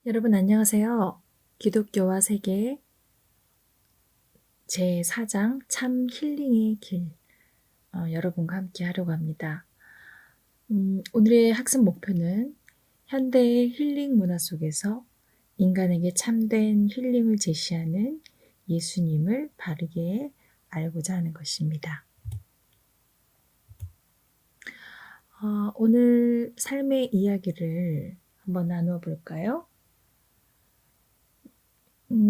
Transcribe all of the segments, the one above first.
여러분 안녕하세요. 기독교와 세계 제4장 참 힐링의 길 여러분과 함께 하려고 합니다. 오늘의 학습 목표는 현대의 힐링 문화 속에서 인간에게 참된 힐링을 제시하는 예수님을 바르게 알고자 하는 것입니다. 오늘 삶의 이야기를 한번 나누어 볼까요?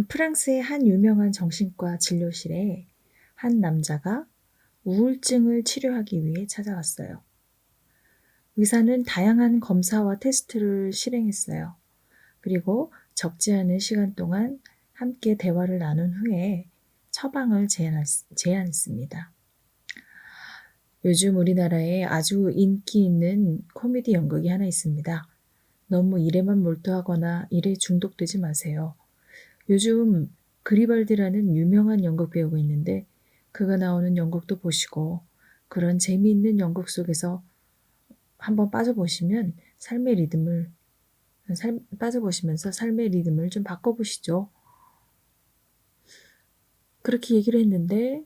프랑스의 한 유명한 정신과 진료실에 한 남자가 우울증을 치료하기 위해 찾아왔어요. 의사는 다양한 검사와 테스트를 실행했어요. 그리고 적지 않은 시간 동안 함께 대화를 나눈 후에 처방을 제안했습니다. 요즘 우리나라에 아주 인기 있는 코미디 연극이 하나 있습니다. 너무 일에만 몰두하거나 일에 중독되지 마세요. 요즘 그리발디라는 유명한 연극 배우가 있는데 그가 나오는 연극도 보시고 그런 재미있는 연극 속에서 한번 빠져보시면서 삶의 리듬을 좀 바꿔보시죠. 그렇게 얘기를 했는데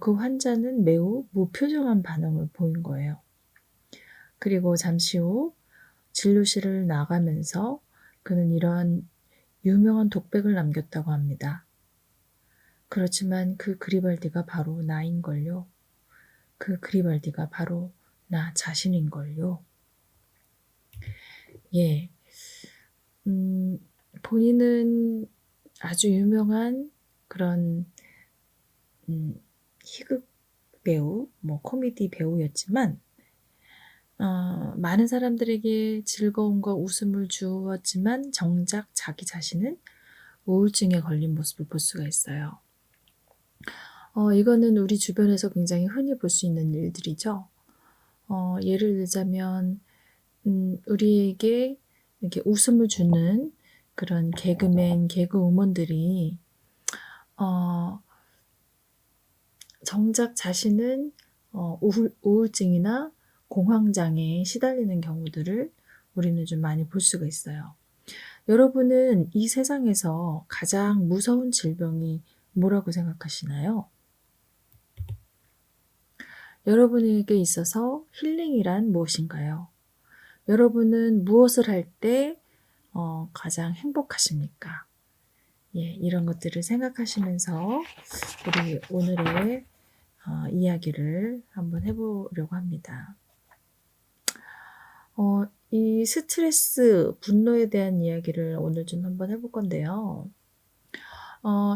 그 환자는 매우 무표정한 반응을 보인 거예요. 그리고 잠시 후 진료실을 나가면서 그는 이런 유명한 독백을 남겼다고 합니다. 그렇지만 그 그리발디가 바로 나인걸요. 그 그리발디가 바로 나 자신인걸요. 예. 본인은 아주 유명한 그런 희극 배우, 코미디 배우였지만 많은 사람들에게 즐거움과 웃음을 주었지만 정작 자기 자신은 우울증에 걸린 모습을 볼 수가 있어요. 이거는 우리 주변에서 굉장히 흔히 볼 수 있는 일들이죠. 예를 들자면 우리에게 이렇게 웃음을 주는 그런 개그맨, 개그우먼들이 정작 자신은 우울증이나 공황장애에 시달리는 경우들을 우리는 좀 많이 볼 수가 있어요. 여러분은 이 세상에서 가장 무서운 질병이 뭐라고 생각하시나요? 여러분에게 있어서 힐링이란 무엇인가요? 여러분은 무엇을 할 때 가장 행복하십니까? 예, 이런 것들을 생각하시면서 우리 오늘의 이야기를 한번 해보려고 합니다. 이 스트레스, 분노에 대한 이야기를 오늘 좀 한번 해볼 건데요.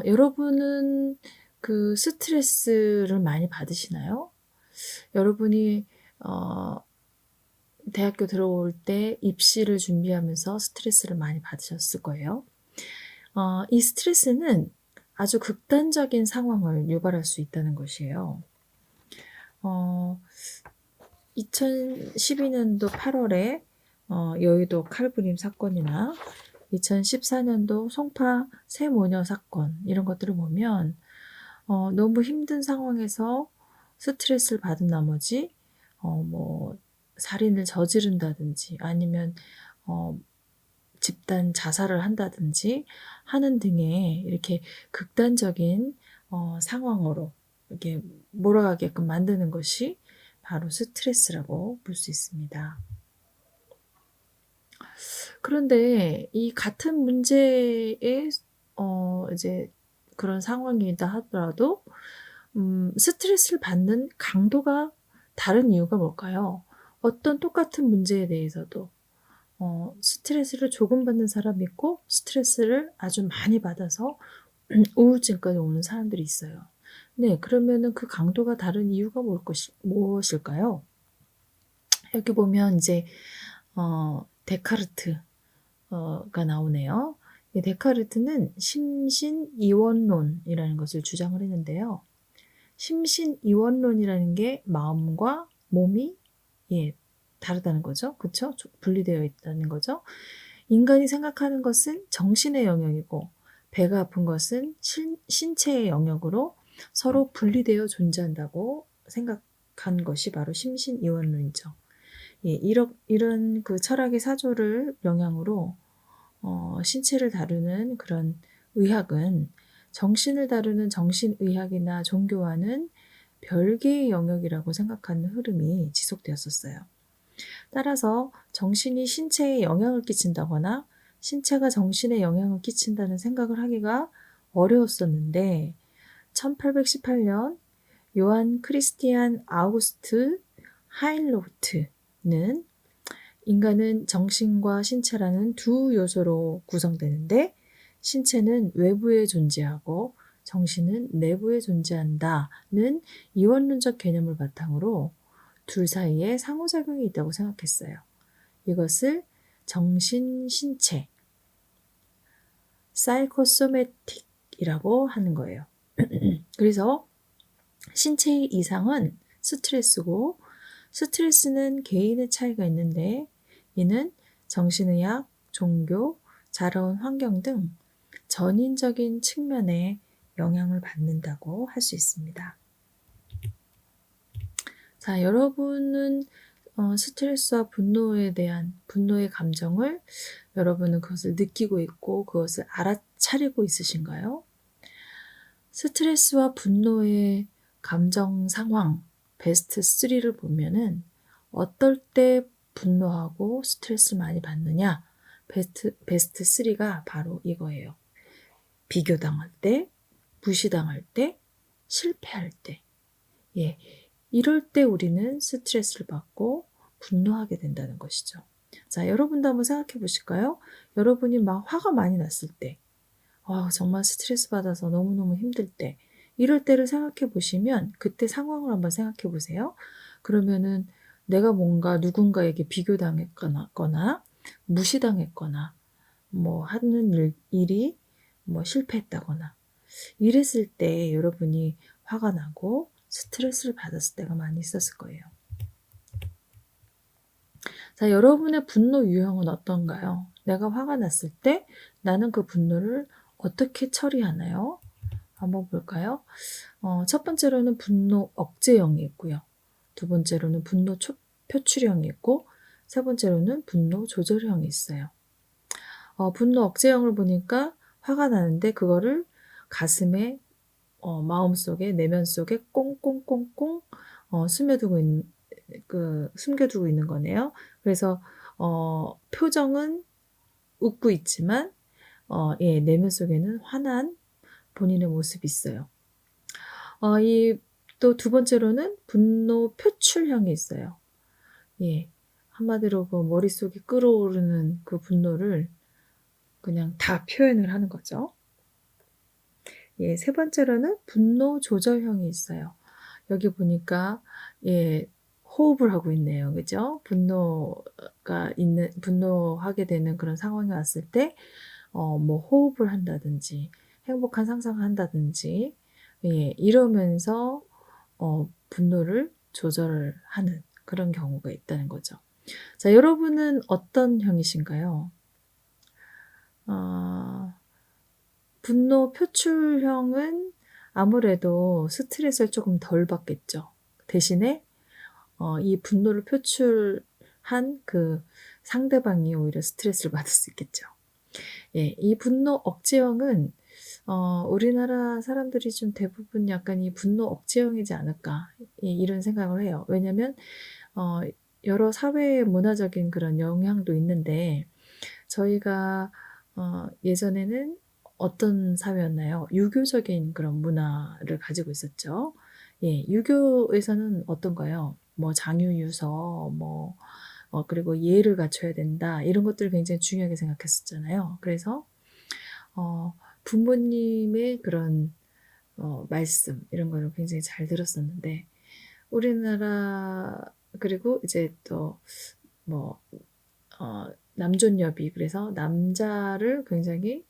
여러분은 그 스트레스를 많이 받으시나요? 여러분이 대학교 들어올 때 입시를 준비하면서 스트레스를 많이 받으셨을 거예요. 이 스트레스는 아주 극단적인 상황을 유발할 수 있다는 것이에요. 2012년도 8월에 여의도 칼부림 사건이나 2014년도 송파 세모녀 사건 이런 것들을 보면 너무 힘든 상황에서 스트레스를 받은 나머지 살인을 저지른다든지 아니면 집단 자살을 한다든지 하는 등의 이렇게 극단적인 상황으로 이렇게 몰아가게끔 만드는 것이 바로 스트레스라고 볼 수 있습니다. 그런데 이 같은 문제의 이제 그런 상황이다 하더라도 스트레스를 받는 강도가 다른 이유가 뭘까요? 어떤 똑같은 문제에 대해서도 스트레스를 조금 받는 사람이 있고 스트레스를 아주 많이 받아서 우울증까지 오는 사람들이 있어요. 네, 그러면은 그 강도가 다른 이유가 무엇일까요? 여기 보면 이제 데카르트가 나오네요. 이 데카르트는 심신이원론이라는 것을 주장을 했는데요. 심신이원론이라는 게 마음과 몸이 다르다는 거죠. 그렇죠? 분리되어 있다는 거죠. 인간이 생각하는 것은 정신의 영역이고 배가 아픈 것은 신체의 영역으로 서로 분리되어 존재한다고 생각한 것이 바로 심신이원론이죠. 예, 이런 그 철학의 사조를 영향으로 신체를 다루는 그런 의학은 정신을 다루는 정신의학이나 종교와는 별개의 영역이라고 생각하는 흐름이 지속되었었어요. 따라서 정신이 신체에 영향을 끼친다거나 신체가 정신에 영향을 끼친다는 생각을 하기가 어려웠었는데 1818년 요한 크리스티안 아우구스트 하일로트는 인간은 정신과 신체라는 두 요소로 구성되는데 신체는 외부에 존재하고 정신은 내부에 존재한다는 이원론적 개념을 바탕으로 둘 사이에 상호작용이 있다고 생각했어요. 이것을 정신-신체, 사이코소매틱이라고 하는 거예요. 그래서 신체의 이상은 스트레스고 스트레스는 개인의 차이가 있는데 이는 정신의학, 종교, 자라온 환경 등 전인적인 측면에 영향을 받는다고 할 수 있습니다. 자, 여러분은 스트레스와 분노에 대한 분노의 감정을 여러분은 그것을 느끼고 있고 그것을 알아차리고 있으신가요? 스트레스와 분노의 감정 상황 베스트 3를 보면은 어떨 때 분노하고 스트레스를 많이 받느냐? 베스트 3가 바로 이거예요. 비교당할 때, 무시당할 때, 실패할 때. 예. 이럴 때 우리는 스트레스를 받고 분노하게 된다는 것이죠. 자, 여러분도 한번 생각해 보실까요? 여러분이 막 화가 많이 났을 때, 정말 스트레스 받아서 너무너무 힘들 때, 이럴 때를 생각해 보시면 그때 상황을 한번 생각해 보세요. 그러면은 내가 뭔가 누군가에게 비교당했거나 무시당했거나 뭐 하는 일이 뭐 실패했다거나 이랬을 때 여러분이 화가 나고 스트레스를 받았을 때가 많이 있었을 거예요. 자, 여러분의 분노 유형은 어떤가요? 내가 화가 났을 때 나는 그 분노를 어떻게 처리하나요? 한번 볼까요? 첫 번째로는 분노 억제형이 있고요. 두 번째로는 분노 표출형이 있고 세 번째로는 분노 조절형이 있어요. 분노 억제형을 보니까 화가 나는데 그거를 가슴에 마음속에 내면 속에 꽁꽁꽁꽁 숨겨두고 있는 거네요. 그래서 표정은 웃고 있지만 내면 속에는 화난 본인의 모습이 있어요. 또 두 번째로는 분노 표출형이 있어요. 예, 한마디로 그 머릿속에 끓어오르는 그 분노를 그냥 다 표현을 하는 거죠. 예, 세 번째로는 분노 조절형이 있어요. 여기 보니까 호흡을 하고 있네요. 그죠? 분노하게 되는 그런 상황이 왔을 때 뭐 호흡을 한다든지 행복한 상상을 한다든지 이러면서 분노를 조절하는 그런 경우가 있다는 거죠. 자, 여러분은 어떤 형이신가요? 분노 표출형은 아무래도 스트레스를 조금 덜 받겠죠. 대신에 이 분노를 표출한 그 상대방이 오히려 스트레스를 받을 수 있겠죠. 예, 이 분노 억제형은 우리나라 사람들이 좀 대부분 약간 이 분노 억제형이지 않을까 이런 생각을 해요. 왜냐하면 여러 사회 문화적인 그런 영향도 있는데 저희가 예전에는 어떤 사회였나요? 유교적인 그런 문화를 가지고 있었죠. 예, 유교에서는 어떤가요? 뭐 장유유서, 그리고 예를 갖춰야 된다 이런 것들을 굉장히 중요하게 생각했었잖아요. 그래서 부모님의 그런 말씀 이런 거를 굉장히 잘 들었었는데 우리나라 그리고 이제 또 남존여비 그래서 남자를 굉장히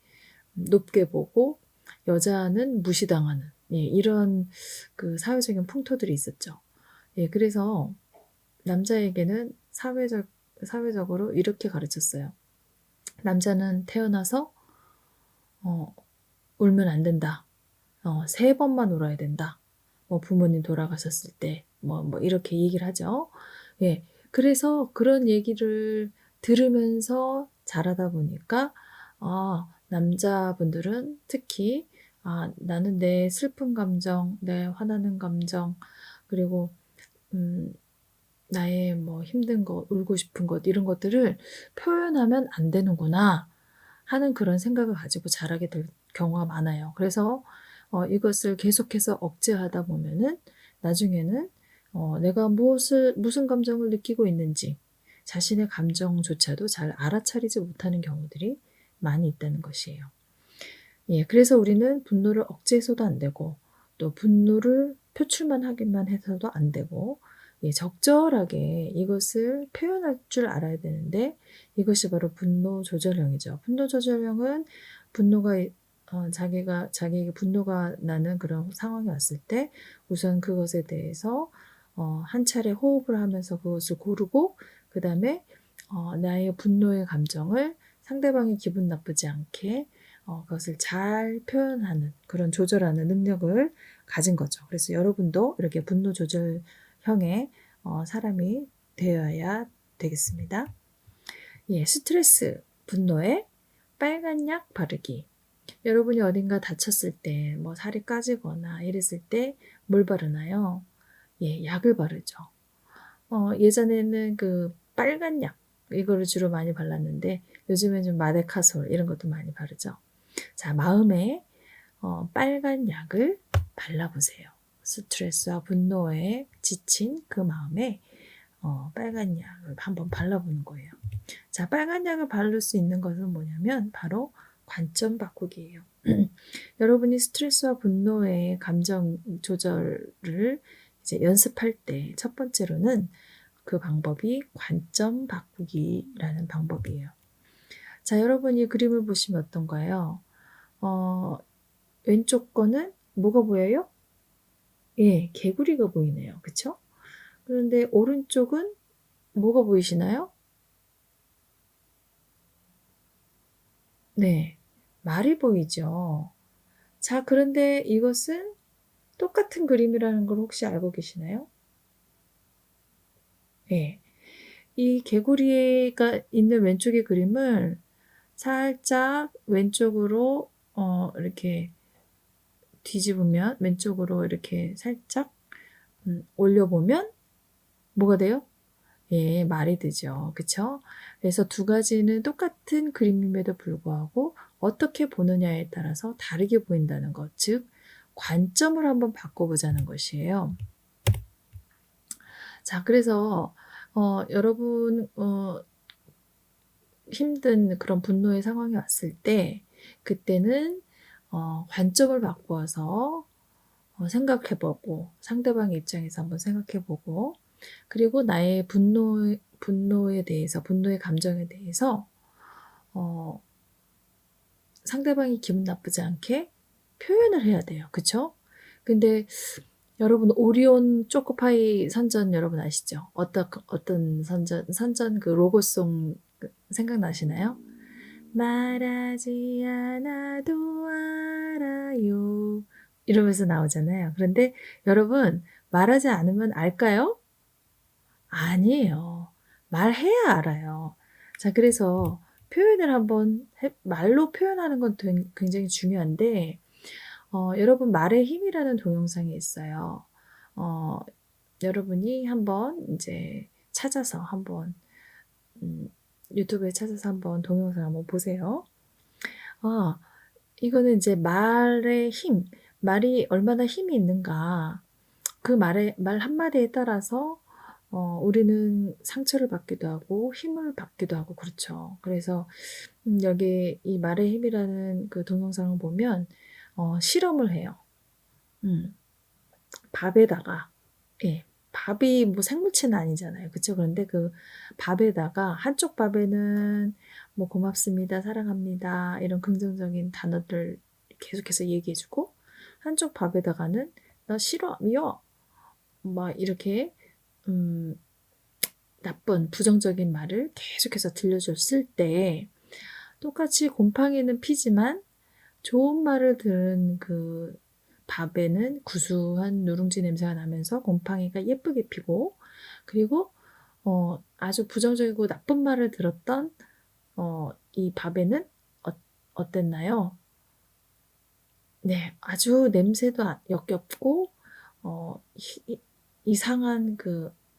높게 보고 여자는 무시당하는 이런 그 사회적인 풍토들이 있었죠. 예, 그래서 남자에게는 사회적으로 이렇게 가르쳤어요. 남자는 태어나서 울면 안 된다. 3번만 울어야 된다. 부모님 돌아가셨을 때 이렇게 얘기를 하죠. 예, 그래서 그런 얘기를 들으면서 자라다 보니까 남자분들은 특히 나는 내 슬픈 감정, 내 화나는 감정, 그리고 나의 뭐 힘든 것, 울고 싶은 것 이런 것들을 표현하면 안 되는구나 하는 그런 생각을 가지고 자라게 될 경우가 많아요. 그래서 이것을 계속해서 억제하다 보면은 나중에는 내가 무슨 감정을 느끼고 있는지 자신의 감정조차도 잘 알아차리지 못하는 경우들이 많이 있다는 것이에요. 예, 그래서 우리는 분노를 억제해서도 안 되고 또 분노를 표출만 하기만 해서도 안 되고 예, 적절하게 이것을 표현할 줄 알아야 되는데 이것이 바로 분노 조절형이죠. 분노 조절형은 분노가 자기에게 분노가 나는 그런 상황이 왔을 때 우선 그것에 대해서 한 차례 호흡을 하면서 그것을 고르고 그 다음에 나의 분노의 감정을 상대방이 기분 나쁘지 않게 그것을 잘 표현하는 그런 조절하는 능력을 가진 거죠. 그래서 여러분도 이렇게 분노 조절형의 사람이 되어야 되겠습니다. 예, 스트레스, 분노에 빨간 약 바르기. 여러분이 어딘가 다쳤을 때, 뭐 살이 까지거나 이랬을 때 뭘 바르나요? 예, 약을 바르죠. 예전에는 그 빨간 약, 이거를 주로 많이 발랐는데 요즘엔 좀 마데카솔 이런 것도 많이 바르죠. 자, 마음에 빨간 약을 발라보세요. 스트레스와 분노에 지친 그 마음에 빨간 약을 한번 발라보는 거예요. 자, 빨간 약을 바를 수 있는 것은 뭐냐면 바로 관점 바꾸기예요. 여러분이 스트레스와 분노의 감정 조절을 이제 연습할 때 첫 번째로는 그 방법이 관점 바꾸기라는 방법이에요. 자, 여러분이 그림을 보시면 어떤가요? 왼쪽 거는 뭐가 보여요? 예, 개구리가 보이네요. 그쵸? 그런데 오른쪽은 뭐가 보이시나요? 네, 말이 보이죠. 자, 그런데 이것은 똑같은 그림이라는 걸 혹시 알고 계시나요? 예. 이 개구리가 있는 왼쪽의 그림을 살짝 왼쪽으로 이렇게 뒤집으면 왼쪽으로 이렇게 살짝 올려보면 뭐가 돼요? 예, 말이 되죠. 그쵸? 그래서 두 가지는 똑같은 그림임에도 불구하고 어떻게 보느냐에 따라서 다르게 보인다는 것, 즉 관점을 한번 바꿔보자는 것이에요. 자, 그래서 여러분 힘든 그런 분노의 상황이 왔을 때 그때는 관점을 바꾸어서 생각해보고 상대방의 입장에서 한번 생각해보고 그리고 나의 분노에 대해서 분노의 감정에 대해서 상대방이 기분 나쁘지 않게 표현을 해야 돼요. 그쵸? 근데 여러분 오리온 초코파이 선전 여러분 아시죠? 어떤 선전 그 로고송 생각나시나요? 말하지 않아도 알아요. 이러면서 나오잖아요. 그런데 여러분 말하지 않으면 알까요? 아니에요. 말해야 알아요. 자, 그래서 표현을 한번 말로 표현하는 건 굉장히 중요한데 여러분 말의 힘이라는 동영상이 있어요. 어, 여러분이 한번 이제 찾아서 한번 유튜브에 찾아서 한번 동영상 한번 보세요. 이거는 이제 말의 힘, 말이 얼마나 힘이 있는가. 그 말 한마디에 따라서 우리는 상처를 받기도 하고 힘을 받기도 하고 그렇죠. 그래서 여기 이 말의 힘이라는 그 동영상을 보면 실험을 해요. 밥에다가 예, 밥이 뭐 생물체는 아니잖아요. 그쵸? 그런데 그 밥에다가 한쪽 밥에는 뭐 고맙습니다, 사랑합니다 이런 긍정적인 단어들 계속해서 얘기해주고 한쪽 밥에다가는 나 싫어요 막 이렇게 나쁜 부정적인 말을 계속해서 들려줬을 때 똑같이 곰팡이는 피지만 좋은 말을 들은 그 밥에는 구수한 누룽지 냄새가 나면서 곰팡이가 예쁘게 피고 그리고 아주 부정적이고 나쁜 말을 들었던 이 밥에는 어땠나요? 네, 아주 냄새도 역겹고 이상한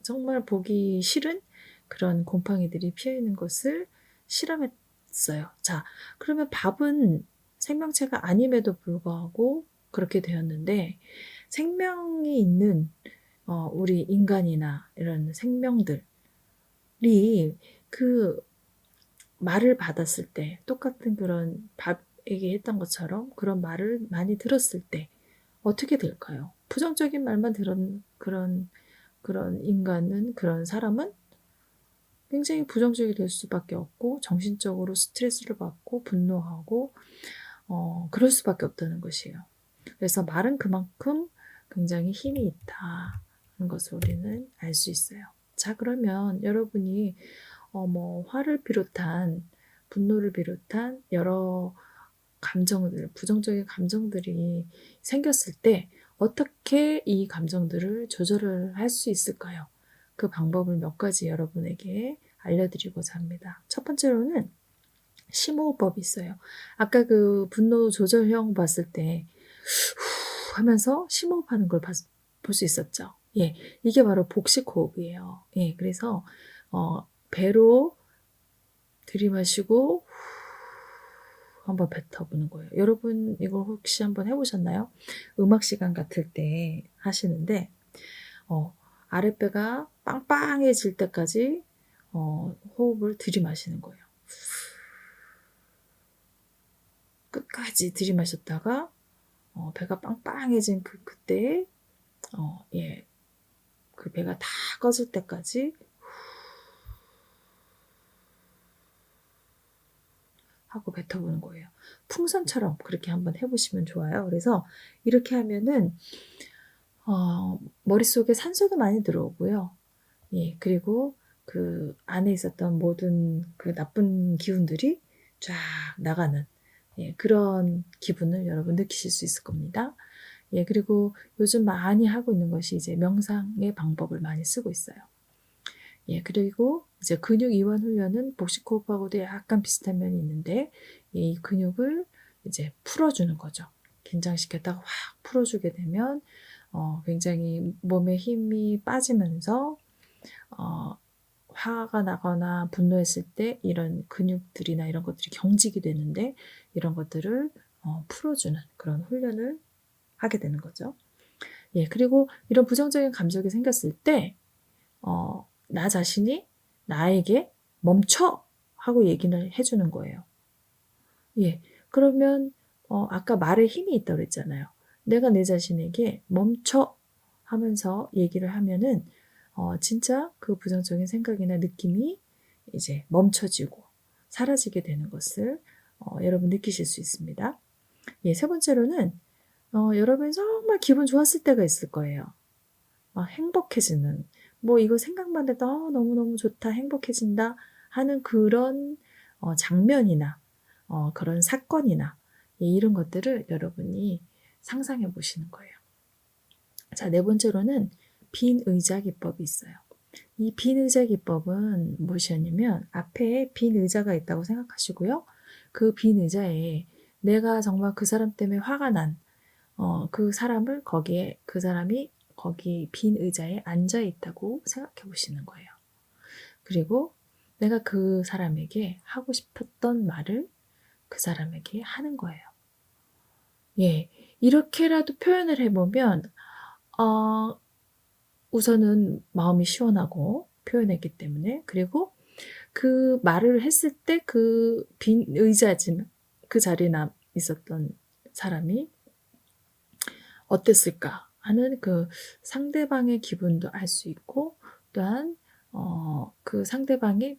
정말 보기 싫은 그런 곰팡이들이 피어 있는 것을 실험했어요. 자, 그러면 밥은 생명체가 아님에도 불구하고 그렇게 되었는데 생명이 있는 우리 인간이나 이런 생명들이 그 말을 받았을 때 똑같은 그런 밥에게 했던 것처럼 그런 말을 많이 들었을 때 어떻게 될까요? 부정적인 말만 들은 그런 인간은, 그런 사람은 굉장히 부정적이 될 수밖에 없고 정신적으로 스트레스를 받고 분노하고 그럴 수밖에 없다는 것이에요. 그래서 말은 그만큼 굉장히 힘이 있다는 것을 우리는 알 수 있어요. 자, 그러면 여러분이 화를 비롯한 분노를 비롯한 여러 감정들, 부정적인 감정들이 생겼을 때 어떻게 이 감정들을 조절을 할 수 있을까요? 그 방법을 몇 가지 여러분에게 알려드리고자 합니다. 첫 번째로는 심호흡법이 있어요. 아까 그 분노 조절형 봤을 때 후 하면서 심호흡하는 걸 볼 수 있었죠. 예, 이게 바로 복식호흡이에요. 예, 그래서 배로 들이마시고 한번 뱉어보는 거예요. 여러분 이걸 혹시 한번 해보셨나요? 음악 시간 같을 때 하시는데 아랫배가 빵빵해질 때까지 호흡을 들이마시는 거예요. 끝까지 들이마셨다가 배가 빵빵해진 그때에 예, 그 배가 다 꺼질 때까지 하고 뱉어보는 거예요. 풍선처럼 그렇게 한번 해보시면 좋아요. 그래서 이렇게 하면은 머릿속에 산소도 많이 들어오고요. 예, 그리고 그 안에 있었던 모든 그 나쁜 기운들이 쫙 나가는 그런 기분을 여러분 느끼실 수 있을 겁니다. 예, 그리고 요즘 많이 하고 있는 것이 이제 명상의 방법을 많이 쓰고 있어요. 예, 그리고 이제 근육 이완 훈련은 복식호흡하고도 약간 비슷한 면이 있는데 이 근육을 이제 풀어주는 거죠. 긴장시켰다가 확 풀어주게 되면 굉장히 몸에 힘이 빠지면서 화가 나거나 분노했을 때 이런 근육들이나 이런 것들이 경직이 되는데 이런 것들을 풀어주는 그런 훈련을 하게 되는 거죠. 예, 그리고 이런 부정적인 감정이 생겼을 때 나 자신이 나에게 멈춰! 하고 얘기를 해주는 거예요. 예, 그러면 아까 말에 힘이 있다고 그랬잖아요. 내가 내 자신에게 멈춰! 하면서 얘기를 하면은 진짜 그 부정적인 생각이나 느낌이 이제 멈춰지고 사라지게 되는 것을 여러분 느끼실 수 있습니다. 예, 세 번째로는 여러분이 정말 기분 좋았을 때가 있을 거예요. 막 행복해지는 이거 생각만 해도 너무너무 좋다, 행복해진다 하는 그런 장면이나 그런 사건이나 예, 이런 것들을 여러분이 상상해 보시는 거예요. 자, 네 번째로는 빈 의자 기법이 있어요. 이 빈 의자 기법은 무엇이었냐면 앞에 빈 의자가 있다고 생각하시고요. 그 빈 의자에 내가 정말 그 사람 때문에 화가 난 그 사람을 그 사람이 거기 빈 의자에 앉아 있다고 생각해 보시는 거예요. 그리고 내가 그 사람에게 하고 싶었던 말을 그 사람에게 하는 거예요. 예, 이렇게라도 표현을 해보면 우선은 마음이 시원하고 표현했기 때문에 그리고 그 말을 했을 때 그 빈 의자지만 그 자리에 있었던 사람이 어땠을까 하는 그 상대방의 기분도 알 수 있고 또한 그 상대방이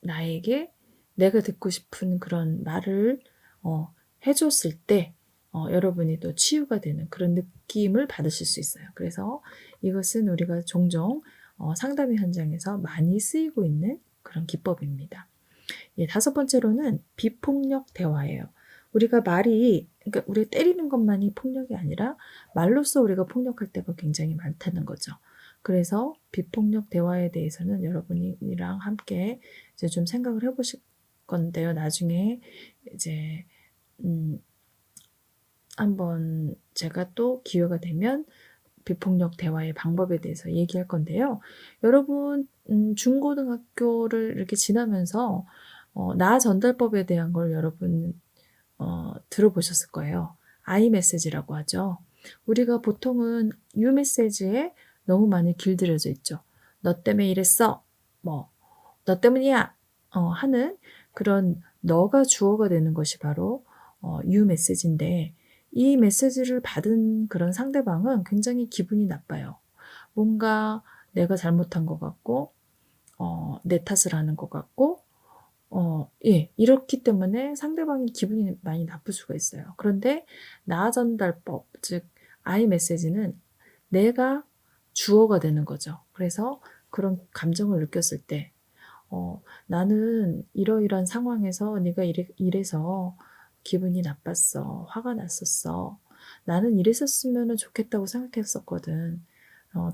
나에게 내가 듣고 싶은 그런 말을 해줬을 때 여러분이 또 치유가 되는 그런 느낌을 받으실 수 있어요. 그래서 이것은 우리가 종종 상담의 현장에서 많이 쓰이고 있는 그런 기법입니다. 예, 다섯 번째로는 비폭력 대화예요. 우리가 그러니까 우리 때리는 것만이 폭력이 아니라 말로써 우리가 폭력할 때가 굉장히 많다는 거죠. 그래서 비폭력 대화에 대해서는 여러분이랑 함께 이제 좀 생각을 해보실 건데요. 나중에 이제 한번 제가 또 기회가 되면 비폭력 대화의 방법에 대해서 얘기할 건데요. 여러분 중고등학교를 이렇게 지나면서 나 전달법에 대한 걸 여러분 들어보셨을 거예요. I 메시지라고 하죠. 우리가 보통은 U 메시지에 너무 많이 길들여져 있죠. 너 때문에 이랬어. 뭐 너 때문이야. 하는 그런 너가 주어가 되는 것이 바로 U 메시지인데 이 메시지를 받은 그런 상대방은 굉장히 기분이 나빠요. 뭔가 내가 잘못한 것 같고 내 탓을 하는 것 같고 예, 이렇기 때문에 상대방이 기분이 많이 나쁠 수가 있어요. 그런데 나 전달법, 즉 I 메시지는 내가 주어가 되는 거죠. 그래서 그런 감정을 느꼈을 때 나는 이러이러한 상황에서 네가 이래서 기분이 나빴어. 화가 났었어. 나는 이랬었으면 좋겠다고 생각했었거든.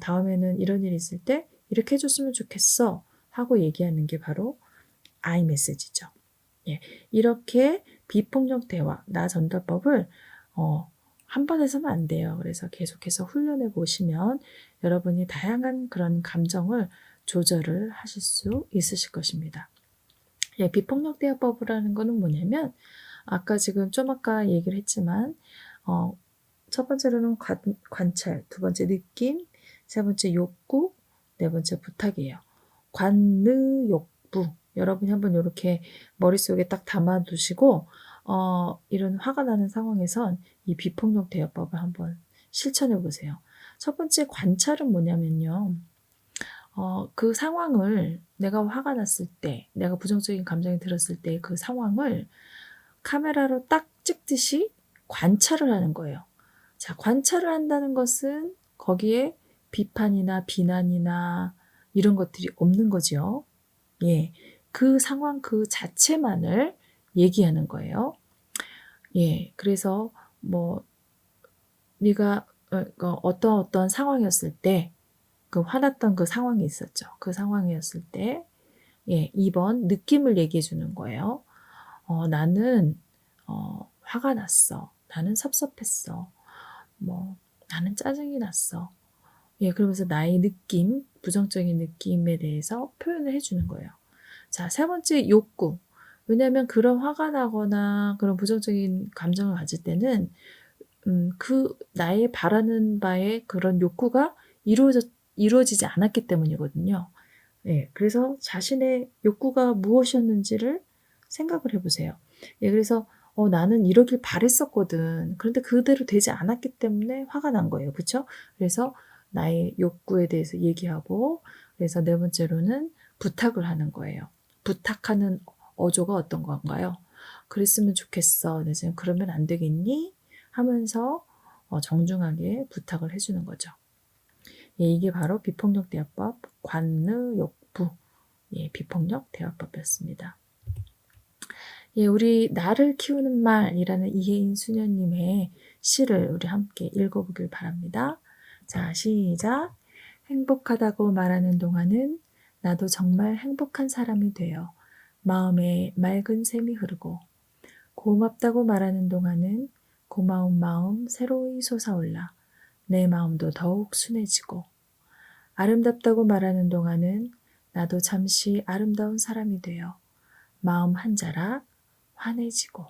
다음에는 이런 일이 있을 때 이렇게 해줬으면 좋겠어. 하고 얘기하는 게 바로 I 메시지죠. 예, 이렇게 비폭력 대화, 나 전달법을 한 번 해서는 안 돼요. 그래서 계속해서 훈련해 보시면 여러분이 다양한 그런 감정을 조절을 하실 수 있으실 것입니다. 예, 비폭력 대화법이라는 거는 뭐냐면 아까 지금 좀 아까 얘기를 했지만 첫 번째로는 관찰, 두 번째 느낌, 세 번째 욕구, 네 번째 부탁이에요. 관느욕부. 여러분이 한번 이렇게 머릿속에 딱 담아두시고 이런 화가 나는 상황에선 이 비폭력 대화법을 한번 실천해 보세요. 첫 번째 관찰은 뭐냐면요. 그 상황을 내가 화가 났을 때, 내가 부정적인 감정이 들었을 때 그 상황을 카메라로 딱 찍듯이 관찰을 하는 거예요. 자, 관찰을 한다는 것은 거기에 비판이나 비난이나 이런 것들이 없는 거죠. 예. 그 상황 그 자체만을 얘기하는 거예요. 예. 그래서 뭐 네가 어떤 상황이었을 때 그 화났던 그 상황이 있었죠. 그 상황이었을 때 예, 2번 느낌을 얘기해 주는 거예요. 나는 화가 났어. 나는 섭섭했어. 뭐 나는 짜증이 났어. 예, 그러면서 나의 느낌, 부정적인 느낌에 대해서 표현을 해 주는 거예요. 자, 세 번째 욕구. 왜냐하면 그런 화가 나거나 그런 부정적인 감정을 가질 때는 그 나의 바라는 바의 그런 욕구가 이루어지지 않았기 때문이거든요. 예, 그래서 자신의 욕구가 무엇이었는지를 생각을 해보세요. 예, 그래서 나는 이러길 바랬었거든. 그런데 그대로 되지 않았기 때문에 화가 난 거예요. 그렇죠? 그래서 나의 욕구에 대해서 얘기하고 그래서 네 번째로는 부탁을 하는 거예요. 부탁하는 어조가 어떤 건가요? 그랬으면 좋겠어. 내 지금 그러면 안 되겠니? 하면서 정중하게 부탁을 해주는 거죠. 예, 이게 바로 비폭력 대화법 관느욕부 비폭력 대화법이었습니다. 예, 우리 나를 키우는 말이라는 이혜인 수녀님의 시를 우리 함께 읽어보길 바랍니다. 자, 시작. 행복하다고 말하는 동안은 나도 정말 행복한 사람이 되어 마음에 맑은 샘이 흐르고 고맙다고 말하는 동안은 고마운 마음 새로이 솟아올라 내 마음도 더욱 순해지고 아름답다고 말하는 동안은 나도 잠시 아름다운 사람이 되어 마음 한자락 환해지고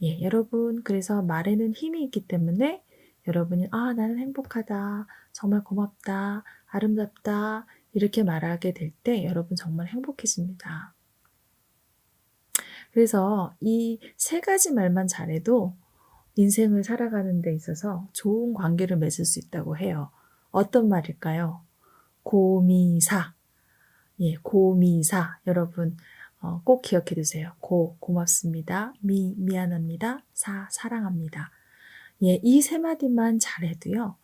예, 여러분 그래서 말에는 힘이 있기 때문에 여러분이 나는 행복하다, 정말 고맙다, 아름답다 이렇게 말하게 될 때 여러분 정말 행복해집니다. 그래서 이 세 가지 말만 잘해도 인생을 살아가는 데 있어서 좋은 관계를 맺을 수 있다고 해요. 어떤 말일까요? 고미사. 예, 고미사. 여러분, 꼭 기억해 두세요. 고맙습니다. 미안합니다. 사랑합니다. 예, 이 세 마디만 잘해도요,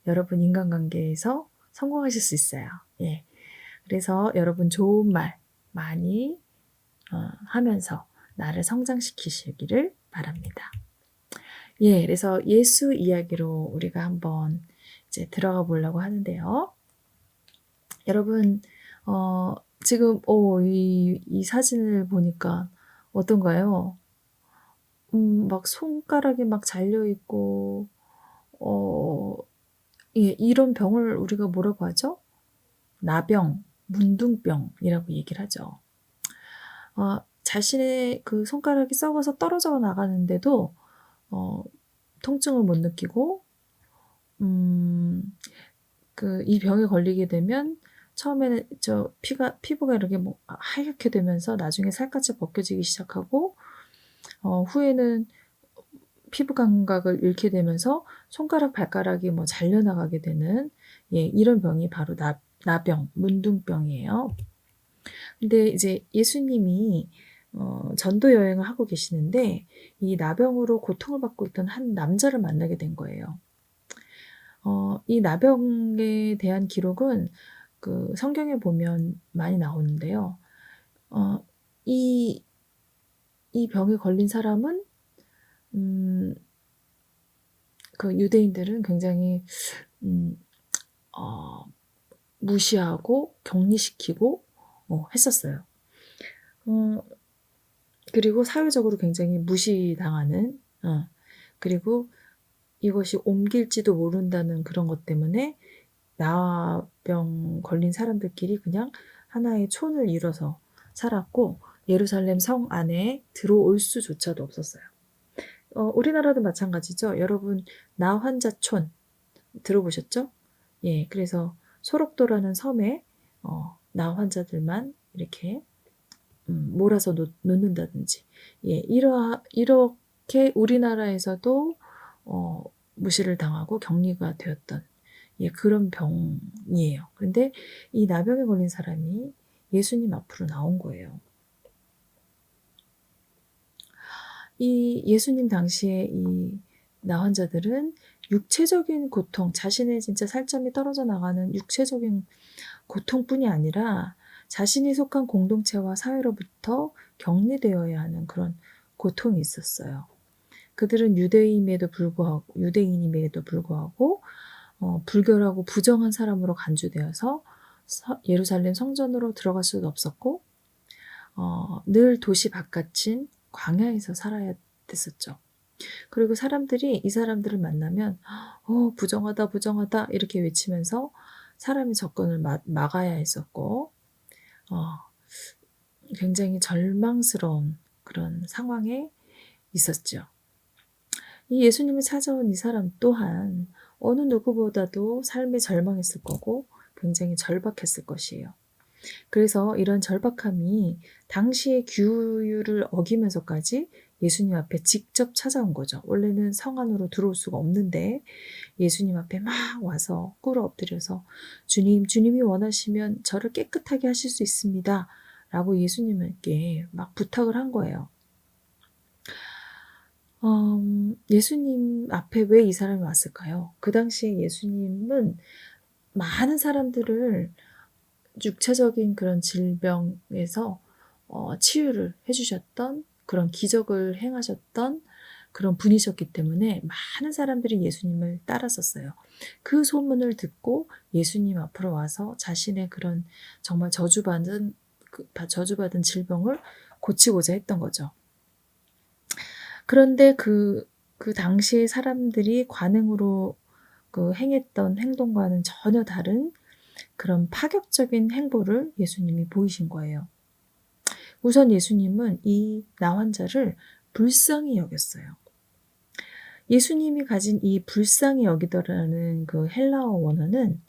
여러분 인간관계에서 성공하실 수 있어요. 예. 그래서 여러분 좋은 말 많이 하면서 나를 성장시키시기를 바랍니다. 예, 그래서 예수 이야기로 우리가 한번 이제 들어가 보려고 하는데요. 여러분, 지금, 이 사진을 보니까 어떤가요? 막 손가락이 막 잘려 있고 예, 이런 병을 우리가 뭐라고 하죠? 나병, 문둥병이라고 얘기를 하죠. 자신의 그 손가락이 썩어서 떨어져 나가는데도 통증을 못 느끼고 이 병에 걸리게 되면 처음에는 피부가 이렇게 뭐 하얗게 되면서 나중에 살갗이 벗겨지기 시작하고 후에는 피부 감각을 잃게 되면서 손가락, 발가락이 뭐 잘려나가게 되는 이런 병이 바로 나병, 문둥병이에요. 근데 이제 예수님이 전도 여행을 하고 계시는데 이 나병으로 고통을 받고 있던 한 남자를 만나게 된 거예요. 이 나병에 대한 기록은 그 성경에 보면 많이 나오는데요. 이 병에 걸린 사람은 그 유대인들은 굉장히 무시하고 격리시키고 했었어요. 그리고 사회적으로 굉장히 무시당하는 그리고 이것이 옮길지도 모른다는 그런 것 때문에 나병 걸린 사람들끼리 그냥 하나의 촌을 이뤄서 살았고 예루살렘 성 안에 들어올 수조차도 없었어요. 우리나라도 마찬가지죠. 여러분 나환자촌 들어보셨죠? 예, 그래서 소록도라는 섬에 나환자들만 이렇게 몰아서 놓는다든지 이렇게 우리나라에서도 무시를 당하고 격리가 되었던 그런 병이에요. 그런데 이 나병에 걸린 사람이 예수님 앞으로 나온 거예요. 이 예수님 당시에 이 나환자들은 육체적인 고통, 자신의 진짜 살점이 떨어져 나가는 육체적인 고통뿐이 아니라 자신이 속한 공동체와 사회로부터 격리되어야 하는 그런 고통이 있었어요. 그들은 유대인임에도 불구하고 불결하고 부정한 사람으로 간주되어서 예루살렘 성전으로 들어갈 수도 없었고 늘 도시 바깥인 광야에서 살아야 됐었죠. 그리고 사람들이 이 사람들을 만나면 부정하다 이렇게 외치면서 사람의 접근을 막아야 했었고 굉장히 절망스러운 그런 상황에 있었죠. 이 예수님을 찾아온 이 사람 또한 어느 누구보다도 삶에 절망했을 거고 굉장히 절박했을 것이에요. 그래서 이런 절박함이 당시의 규율을 어기면서까지 예수님 앞에 직접 찾아온 거죠. 원래는 성 안으로 들어올 수가 없는데 예수님 앞에 막 와서 꿇어 엎드려서 주님이 원하시면 저를 깨끗하게 하실 수 있습니다. 라고 예수님께 막 부탁을 한 거예요. 예수님 앞에 왜 이 사람이 왔을까요? 그 당시에 예수님은 많은 사람들을 육체적인 그런 질병에서 치유를 해주셨던 그런 기적을 행하셨던 그런 분이셨기 때문에 많은 사람들이 예수님을 따랐었어요. 그 소문을 듣고 예수님 앞으로 와서 자신의 그런 정말 저주받은 질병을 고치고자 했던 거죠. 그런데 그 당시의 사람들이 관행으로 행했던 행동과는 전혀 다른 그런 파격적인 행보를 예수님이 보이신 거예요. 우선 예수님은 이 나환자를 불쌍히 여겼어요. 예수님이 가진 이 불쌍히 여기더라는 그 헬라어 원어는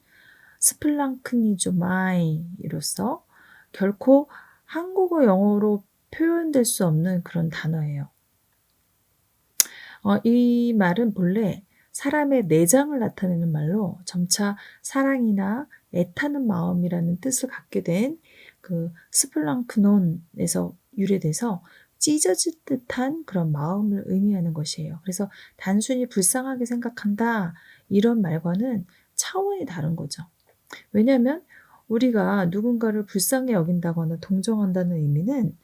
스플랑크니조마이로서 결코 한국어 영어로 표현될 수 없는 그런 단어예요. 이 말은 본래 사람의 내장을 나타내는 말로 점차 사랑이나 애타는 마음이라는 뜻을 갖게 된 그 스플랑크논에서 유래돼서 찢어질 듯한 그런 마음을 의미하는 것이에요. 그래서 단순히 불쌍하게 생각한다 이런 말과는 차원이 다른 거죠. 왜냐하면 우리가 누군가를 불쌍히 여긴다거나 동정한다는 의미는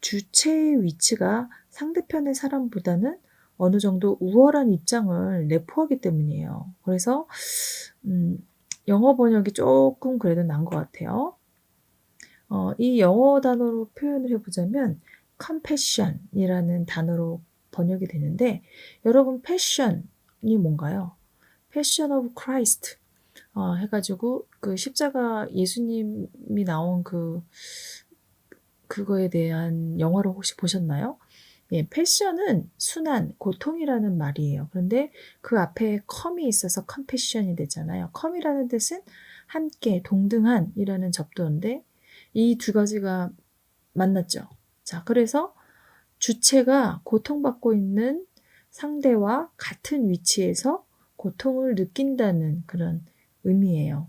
주체의 위치가 상대편의 사람보다는 어느 정도 우월한 입장을 내포하기 때문이에요. 그래서 영어 번역이 조금 그래도 나은 것 같아요. 이 영어 단어로 표현을 해보자면 compassion이라는 단어로 번역이 되는데 여러분 패션이 뭔가요? 패션 오브 크라이스트 해가지고 그 십자가 예수님이 나온 그거에 대한 영화를 혹시 보셨나요? 예, 패션은 순한, 고통이라는 말이에요. 그런데 그 앞에 컴이 있어서 컴패션이 되잖아요. 컴이라는 뜻은 함께, 동등한이라는 접두어인데 이 두 가지가 만났죠. 자, 그래서 주체가 고통받고 있는 상대와 같은 위치에서 고통을 느낀다는 그런 의미예요.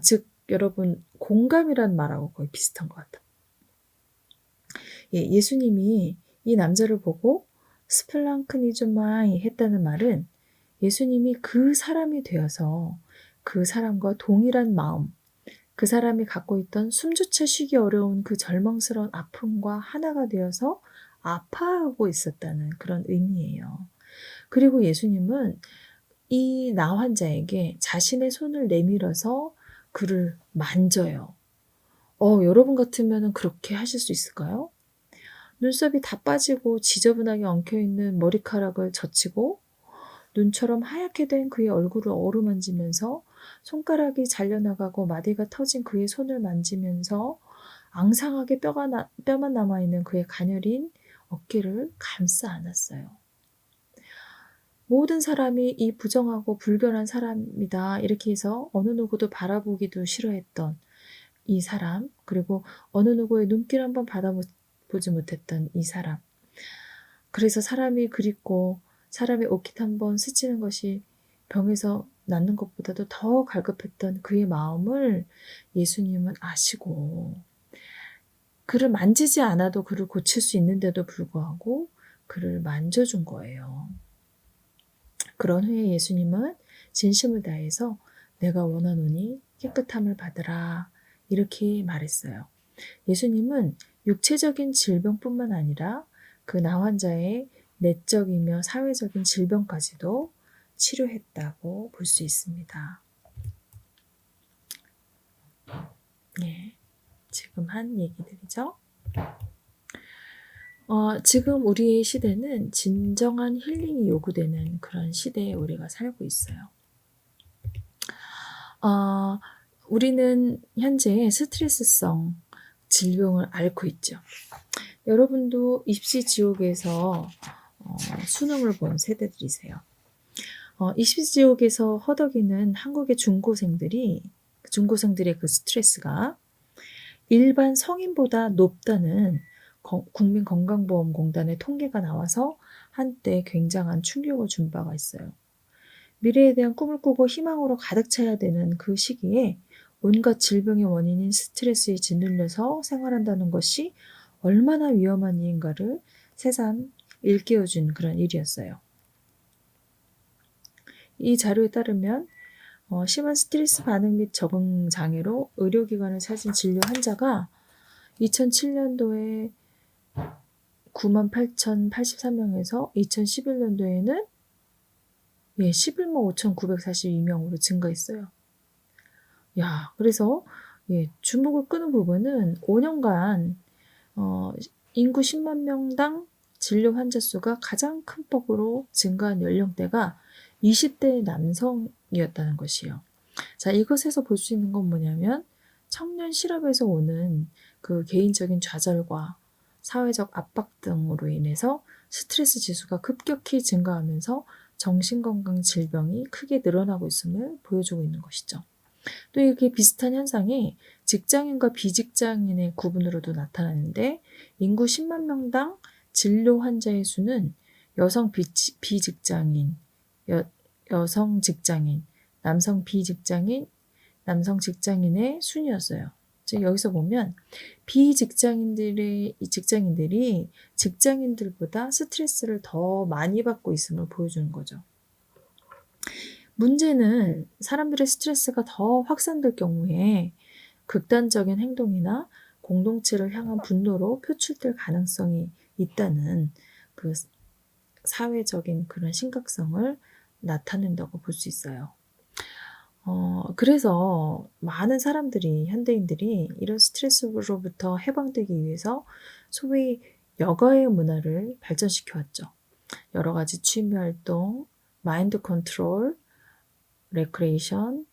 즉, 여러분, 공감이라는 말하고 거의 비슷한 것 같아요. 예, 예수님이 이 남자를 보고 스플랑크니즈마이 했다는 말은 예수님이 그 사람이 되어서 그 사람과 동일한 마음, 그 사람이 갖고 있던 숨조차 쉬기 어려운 그 절망스러운 아픔과 하나가 되어서 아파하고 있었다는 그런 의미예요. 그리고 예수님은 이 나 환자에게 자신의 손을 내밀어서 그를 만져요. 여러분 같으면 그렇게 하실 수 있을까요? 눈썹이 다 빠지고 지저분하게 엉켜있는 머리카락을 젖히고 눈처럼 하얗게 된 그의 얼굴을 어루만지면서 손가락이 잘려나가고 마디가 터진 그의 손을 만지면서 앙상하게 뼈만 남아있는 그의 가녀린 어깨를 감싸 안았어요. 모든 사람이 이 부정하고 불결한 사람이다 이렇게 해서 어느 누구도 바라보기도 싫어했던 이 사람, 그리고 어느 누구의 눈길 한번 받아보지 못했던 이 사람. 그래서 사람이 그립고 사람의 옷깃 한번 스치는 것이 병에서 낫는 것보다도 더 갈급했던 그의 마음을 예수님은 아시고 그를 만지지 않아도 그를 고칠 수 있는데도 불구하고 그를 만져준 거예요. 그런 후에 예수님은 진심을 다해서 내가 원하노니 깨끗함을 받으라 이렇게 말했어요. 예수님은 육체적인 질병뿐만 아니라 그 나 환자의 내적이며 사회적인 질병까지도 치료했다고 볼 수 있습니다. 예, 지금 한 얘기들이죠. 지금 우리의 시대는 진정한 힐링이 요구되는 그런 시대에 우리가 살고 있어요. 우리는 현재 스트레스성 질병을 앓고 있죠. 여러분도 입시 지옥에서 수능을 본 세대들이세요. 입시 지옥에서 허덕이는 한국의 중고생들의 그 스트레스가 일반 성인보다 높다는 국민건강보험공단의 통계가 나와서 한때 굉장한 충격을 준 바가 있어요. 미래에 대한 꿈을 꾸고 희망으로 가득 차야 되는 그 시기에 온갖 질병의 원인인 스트레스에 짓눌려서 생활한다는 것이 얼마나 위험한 일인가를 새삼 일깨워준 그런 일이었어요. 이 자료에 따르면 심한 스트레스 반응 및 적응 장애로 의료기관을 찾은 진료 환자가 2007년도에 98,083명에서 2011년도에는 11만 5,942명으로 증가했어요. 그래서 주목을 끄는 부분은 5년간 인구 10만 명당 진료 환자 수가 가장 큰 폭으로 증가한 연령대가 20대 남성이었다는 것이요. 자, 이것에서 볼 수 있는 건 뭐냐면 청년 실업에서 오는 그 개인적인 좌절과 사회적 압박 등으로 인해서 스트레스 지수가 급격히 증가하면서 정신건강 질병이 크게 늘어나고 있음을 보여주고 있는 것이죠. 또 이렇게 비슷한 현상이 직장인과 비직장인의 구분으로도 나타나는데 인구 10만 명당 진료 환자의 수는 여성 비직장인, 여성 직장인, 남성 비직장인, 남성 직장인의 순이었어요. 즉 여기서 보면 직장인들이 직장인들보다 스트레스를 더 많이 받고 있음을 보여주는 거죠. 문제는 사람들의 스트레스가 더 확산될 경우에 극단적인 행동이나 공동체를 향한 분노로 표출될 가능성이 있다는 그 사회적인 그런 심각성을 나타낸다고 볼 수 있어요. 그래서 많은 사람들이, 현대인들이 이런 스트레스로부터 해방되기 위해서 소위 여가의 문화를 발전시켜 왔죠. 여러 가지 취미 활동, 마인드 컨트롤, 레크레이션,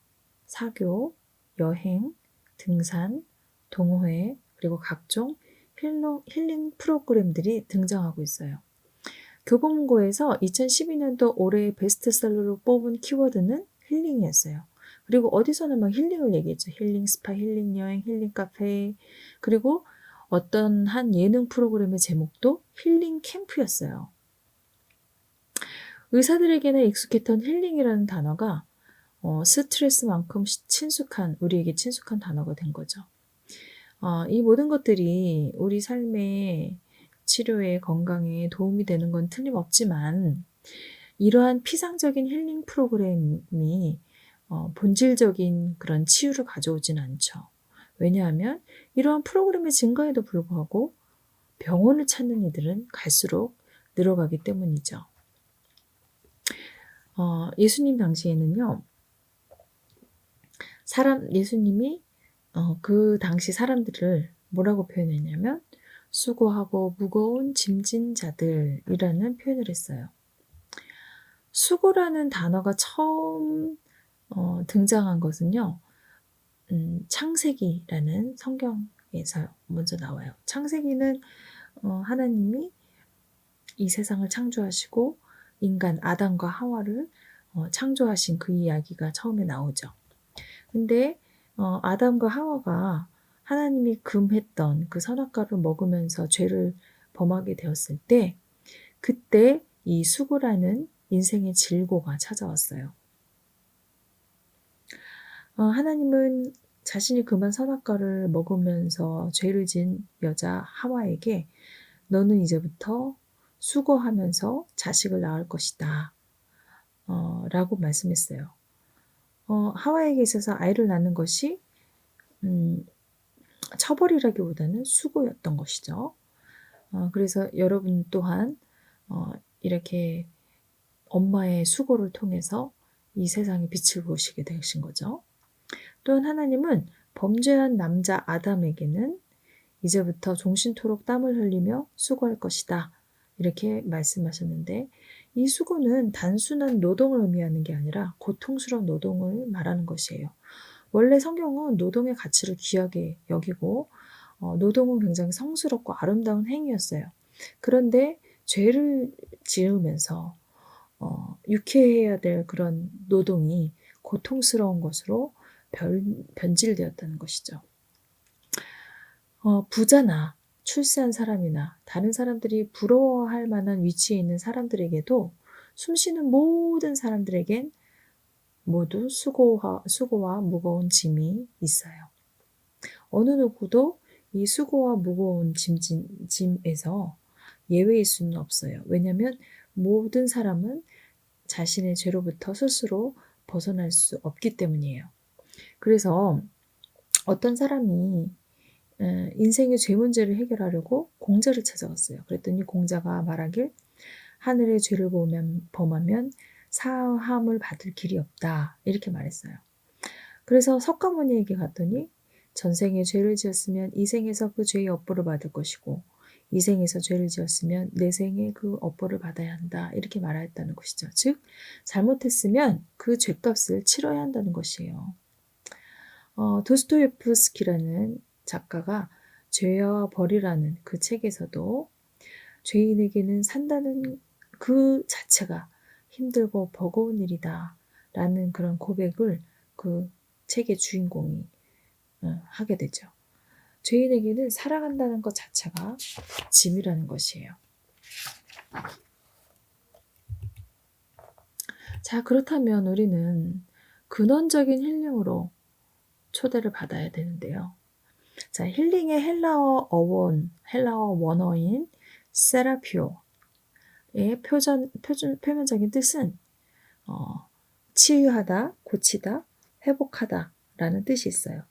사교, 여행, 등산, 동호회, 그리고 각종 힐링 프로그램들이 등장하고 있어요. 교보문고에서 2012년도 올해의 베스트셀러로 뽑은 키워드는 힐링이었어요. 그리고 어디서는 막 힐링을 얘기했죠. 힐링 스파, 힐링 여행, 힐링 카페. 그리고 어떤 한 예능 프로그램의 제목도 힐링 캠프였어요. 의사들에게는 익숙했던 힐링이라는 단어가 스트레스만큼 우리에게 친숙한 단어가 된 거죠. 이 모든 것들이 우리 삶의 치료에 건강에 도움이 되는 건 틀림없지만 이러한 피상적인 힐링 프로그램이 본질적인 그런 치유를 가져오진 않죠. 왜냐하면 이러한 프로그램의 증가에도 불구하고 병원을 찾는 이들은 갈수록 늘어가기 때문이죠. 예수님 당시에는요, 예수님이 그 당시 사람들을 뭐라고 표현했냐면 수고하고 무거운 짐진 자들이라는 표현을 했어요. 수고라는 단어가 처음 등장한 것은요, 창세기라는 성경에서 먼저 나와요. 창세기는 하나님이 이 세상을 창조하시고 인간 아담과 하와를 창조하신 그 이야기가 처음에 나오죠. 근데 아담과 하와가 하나님이 금했던 그 선악과를 먹으면서 죄를 범하게 되었을 때 그때 이 수고라는 인생의 질고가 찾아왔어요. 하나님은 자신이 금한 선악과를 먹으면서 죄를 지은 여자 하와에게 너는 이제부터 수고하면서 자식을 낳을 것이다 라고 말씀했어요. 하와에게 있어서 아이를 낳는 것이 처벌이라기보다는 수고였던 것이죠. 그래서 여러분 또한 이렇게 엄마의 수고를 통해서 이 세상에 빛을 보시게 되신 거죠. 또한 하나님은 범죄한 남자 아담에게는 이제부터 종신토록 땀을 흘리며 수고할 것이다. 이렇게 말씀하셨는데 이 수고는 단순한 노동을 의미하는 게 아니라 고통스러운 노동을 말하는 것이에요. 원래 성경은 노동의 가치를 귀하게 여기고 노동은 굉장히 성스럽고 아름다운 행위였어요. 그런데 죄를 지으면서 유쾌해야 될 그런 노동이 고통스러운 것으로 변질되었다는 것이죠. 부자나 출세한 사람이나 다른 사람들이 부러워할 만한 위치에 있는 사람들에게도 숨쉬는 모든 사람들에겐 모두 수고와 무거운 짐이 있어요. 어느 누구도 이 수고와 무거운 짐에서 예외일 수는 없어요. 왜냐하면 모든 사람은 자신의 죄로부터 스스로 벗어날 수 없기 때문이에요. 그래서 어떤 사람이 인생의 죄 문제를 해결하려고 공자를 찾아갔어요. 그랬더니 공자가 말하길 하늘의 죄를 범하면 사함을 받을 길이 없다 이렇게 말했어요. 그래서 석가모니에게 갔더니 전생에 죄를 지었으면 이생에서 그 죄의 업보를 받을 것이고 이생에서 죄를 지었으면 내생에 그 업보를 받아야 한다 이렇게 말하였다는 것이죠. 즉 잘못했으면 그 죄값을 치러야 한다는 것이에요. 도스토옙스키라는 작가가 죄와 벌이라는 그 책에서도 죄인에게는 산다는 그 자체가 힘들고 버거운 일이다 라는 그런 고백을 그 책의 주인공이 하게 되죠. 죄인에게는 살아간다는 것 자체가 짐이라는 것이에요. 자, 그렇다면 우리는 근원적인 힐링으로 초대를 받아야 되는데요. 자, 힐링의 헬라어 원어인 세라피오의 표면적인 뜻은 치유하다, 고치다, 회복하다 라는 뜻이 있어요.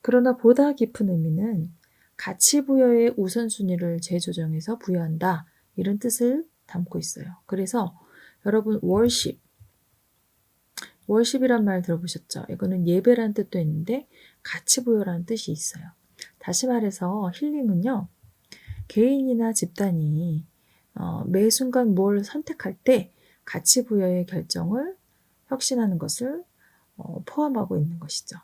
그러나 보다 깊은 의미는 가치 부여의 우선순위를 재조정해서 부여한다 이런 뜻을 담고 있어요. 그래서 여러분 월십이란 말 들어보셨죠? 이거는 예배라는 뜻도 있는데 가치 부여라는 뜻이 있어요. 다시 말해서 힐링은요. 개인이나 집단이 매 순간 뭘 선택할 때 가치 부여의 결정을 혁신하는 것을 포함하고 있는 것이죠.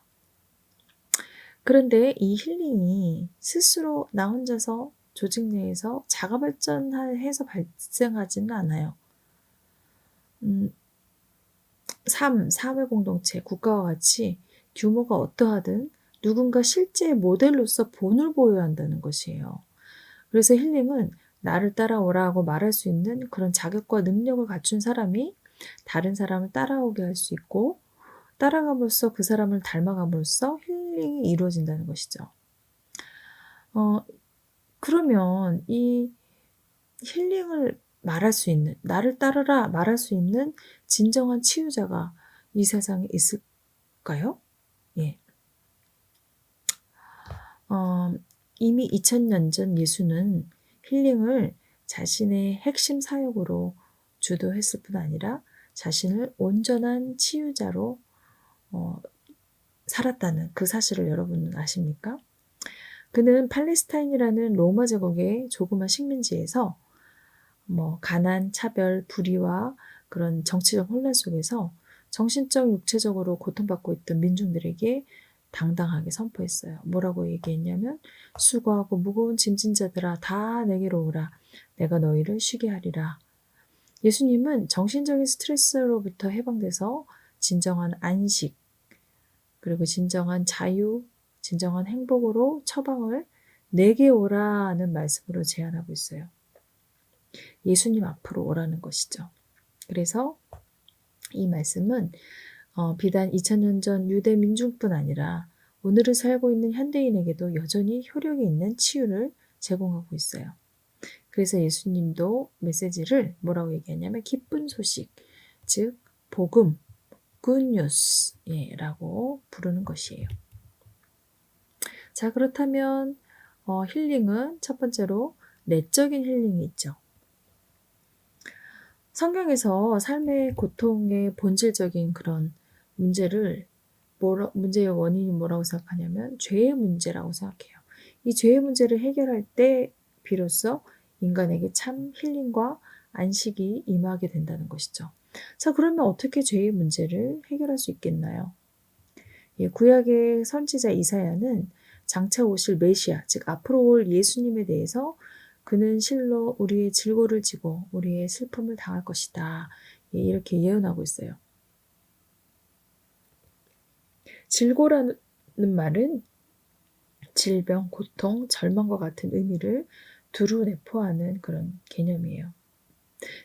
그런데 이 힐링이 스스로 나 혼자서 조직 내에서 자가 발전해서 발생하지는 않아요. 사회 공동체, 국가와 같이 규모가 어떠하든 누군가 실제 모델로서 본을 보여야 한다는 것이에요. 그래서 힐링은 나를 따라오라 하고 말할 수 있는 그런 자격과 능력을 갖춘 사람이 다른 사람을 따라오게 할 수 있고, 따라감으로써 그 사람을 닮아감으로써 힐링이 이루어진다는 것이죠. 그러면 이 힐링을 말할 수 있는, 나를 따르라 말할 수 있는 진정한 치유자가 이 세상에 있을까요? 예. 이미 2000년 전 예수는 힐링을 자신의 핵심 사역으로 주도했을 뿐 아니라 자신을 온전한 치유자로 살았다는 그 사실을 여러분은 아십니까? 그는 팔레스타인이라는 로마 제국의 조그만 식민지에서 가난, 차별, 불의와 그런 정치적 혼란 속에서 정신적, 육체적으로 고통받고 있던 민중들에게 당당하게 선포했어요. 뭐라고 얘기했냐면 수고하고 무거운 짐진 자들아 다 내게로 오라. 내가 너희를 쉬게 하리라. 예수님은 정신적인 스트레스로부터 해방돼서 진정한 안식, 그리고 진정한 자유, 진정한 행복으로 처방을 내게 오라는 말씀으로 제안하고 있어요. 예수님 앞으로 오라는 것이죠. 그래서 이 말씀은 비단 2000년 전 유대 민중뿐 아니라 오늘을 살고 있는 현대인에게도 여전히 효력이 있는 치유를 제공하고 있어요. 그래서 예수님도 메시지를 뭐라고 얘기하냐면 기쁜 소식, 즉 복음, 굿뉴스라고 부르는 것이에요. 자, 그렇다면 힐링은 첫 번째로 내적인 힐링이 있죠. 성경에서 삶의 고통의 본질적인 그런 문제의 원인이 뭐라고 생각하냐면 죄의 문제라고 생각해요. 이 죄의 문제를 해결할 때 비로소 인간에게 참 힐링과 안식이 임하게 된다는 것이죠. 자, 그러면 어떻게 죄의 문제를 해결할 수 있겠나요? 구약의 선지자 이사야는 장차 오실 메시아, 즉 앞으로 올 예수님에 대해서 그는 실로 우리의 질고를 지고 우리의 슬픔을 당할 것이다. 이렇게 예언하고 있어요. 질고라는 말은 질병, 고통, 절망과 같은 의미를 두루 내포하는 그런 개념이에요.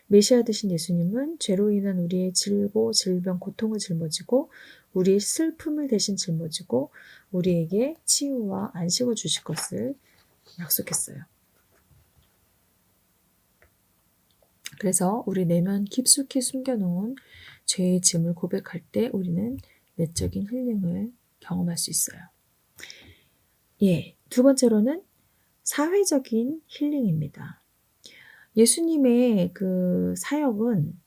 메시아 되신 예수님은 죄로 인한 우리의 질고, 질병, 고통을 짊어지고 우리의 슬픔을 대신 짊어지고 우리에게 치유와 안식을 주실 것을 약속했어요. 그래서 우리 내면 깊숙이 숨겨놓은 죄의 짐을 고백할 때 우리는 내적인 힐링을 경험할 수 있어요. 두 번째로는 사회적인 힐링입니다. 예수님의 그 사역은